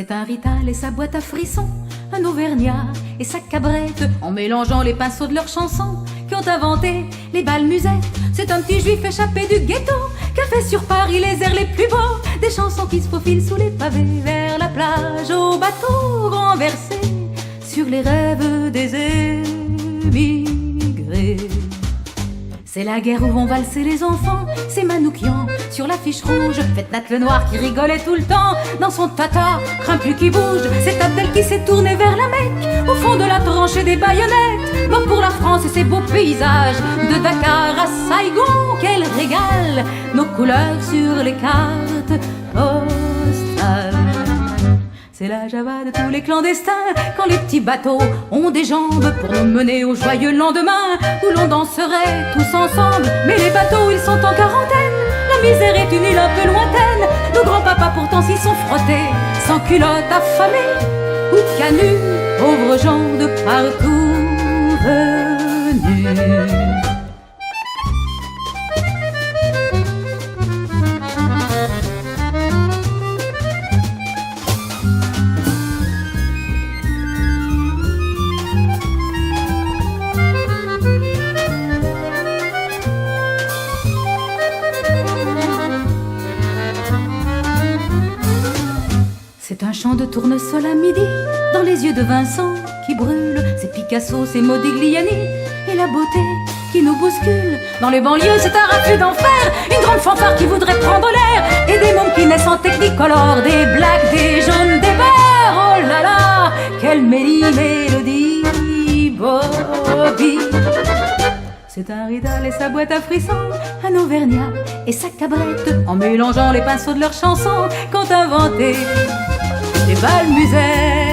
C'est un rital et sa boîte à frissons, un auvergnat et sa cabrette, en mélangeant les pinceaux de leurs chansons, qui ont inventé les bals musettes. C'est un petit juif échappé du ghetto, qui a fait sur Paris les airs les plus beaux, des chansons qui se faufilent sous les pavés, vers la plage, au bateau renversé, sur les rêves des émigrés. C'est la guerre où vont valser les enfants, c'est Manoukian sur l'affiche rouge. Faites Nat le Noir qui rigolait tout le temps, dans son tata, craint plus qui bouge. C'est Abdel qui s'est tourné vers la Mecque, au fond de la tranchée des baïonnettes. Mort pour la France et ses beaux paysages, de Dakar à Saigon, qu'elle régale nos couleurs sur les cartes postales. C'est la Java de tous les clandestins, quand les petits bateaux ont des jambes pour nous mener au joyeux lendemain, où l'on danserait tous ensemble. Mais les bateaux, ils sont en quarantaine, la misère est une île un peu lointaine. Nos grands-papas pourtant s'y sont frottés, sans culottes affamés ou canuts, pauvres gens de partout venus. C'est un chant de tournesol à midi, dans les yeux de Vincent qui brûle. C'est Picasso, c'est Modigliani, et la beauté qui nous bouscule. Dans les banlieues, c'est un raffut d'enfer, une grande fanfare qui voudrait prendre l'air, et des mômes qui naissent en technicolore, des blacks, des jaunes, des verts. Oh là là, quelle mélodie, Bobby. C'est un rital et sa boîte à frissons, un auvergnat et sa cabrette, en mélangeant les pinceaux de leurs chansons, qu'ont inventé les bals musettes.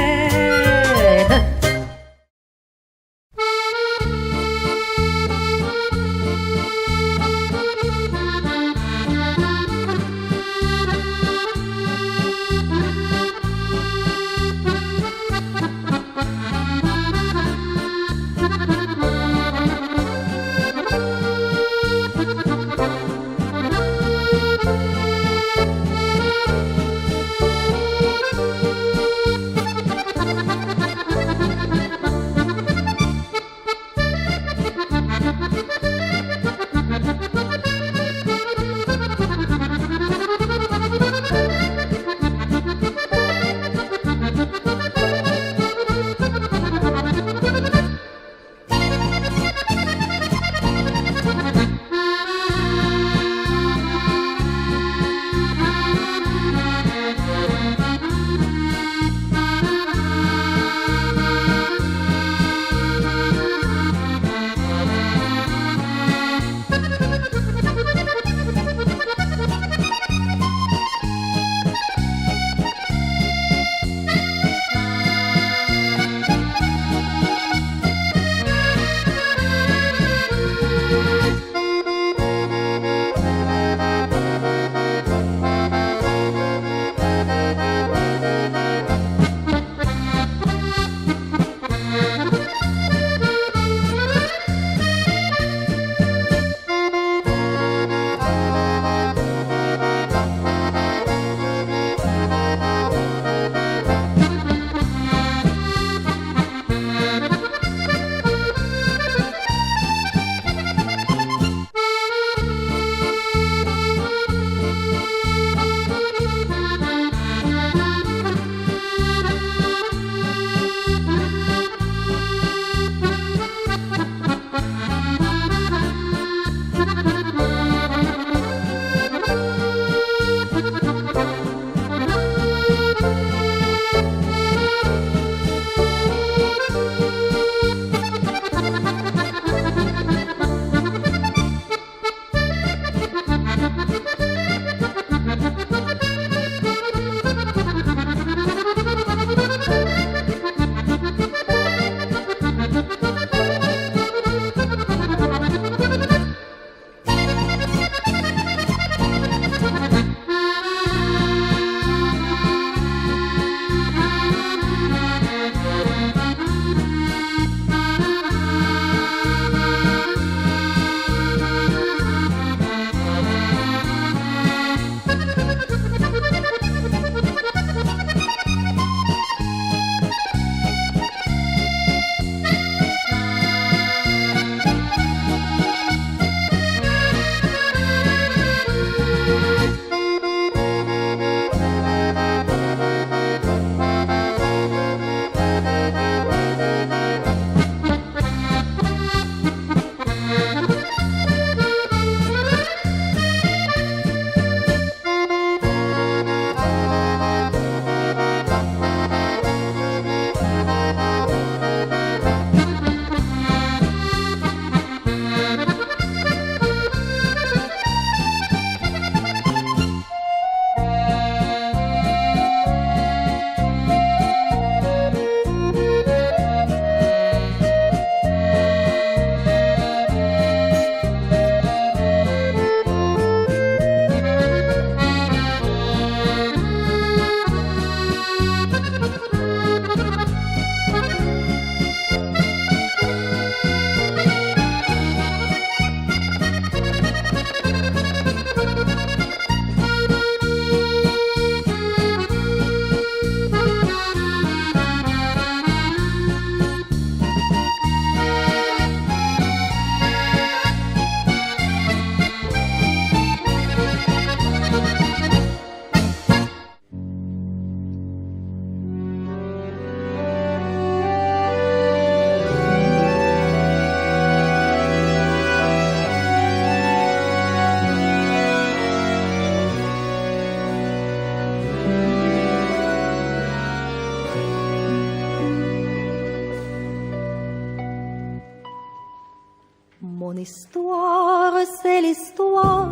Mon histoire, c'est l'histoire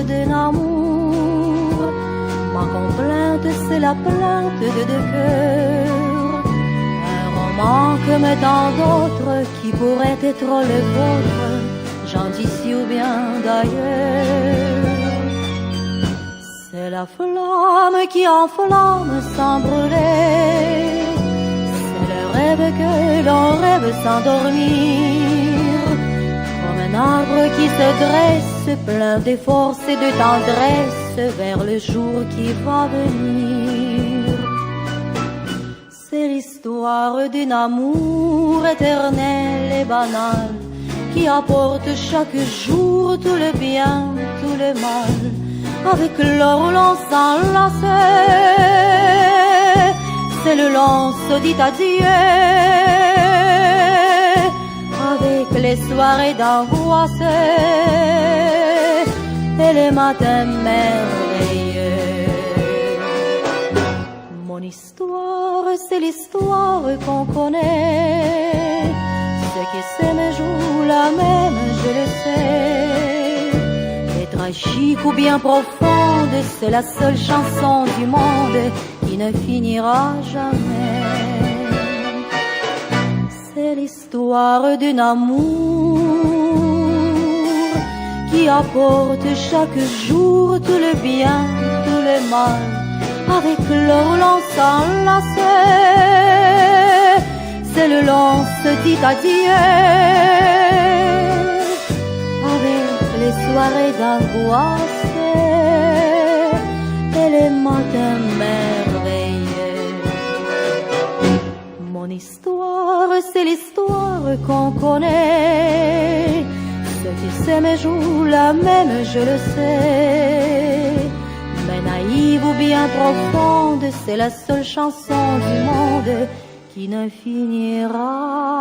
d'un amour. Ma complainte, c'est la plainte de deux cœurs. Un roman comme tant d'autres qui pourrait être le vôtre, gentil ici ou bien d'ailleurs. C'est la flamme qui enflamme sans brûler. C'est le rêve que l'on rêve sans dormir. Comme un arbre qui se dresse, plein de force et de tendresse, vers le jour qui va venir. C'est l'histoire d'un amour éternel et banal, qui apporte chaque jour tout le bien, tout le mal. Avec l'or l'on s'enlace, c'est le long se dit adieu. Avec les soirées d'angoisse et les matins merveilleux. Mon histoire, c'est l'histoire qu'on connaît. Ceux qui s'aiment jouent la même, je le sais. Tragique ou bien profonde, c'est la seule chanson du monde qui ne finira jamais. C'est l'histoire d'un amour qui apporte chaque jour tout le bien, tout le mal. Avec l'or l'on s'enlace, c'est le long se dit adieu. Les soirées d'angoisse et les matins merveilleux. Mon histoire, c'est l'histoire qu'on connaît. Ceux qui s'aiment jouent la même, je le sais. Mais naïve ou bien profonde, c'est la seule chanson du monde qui ne finira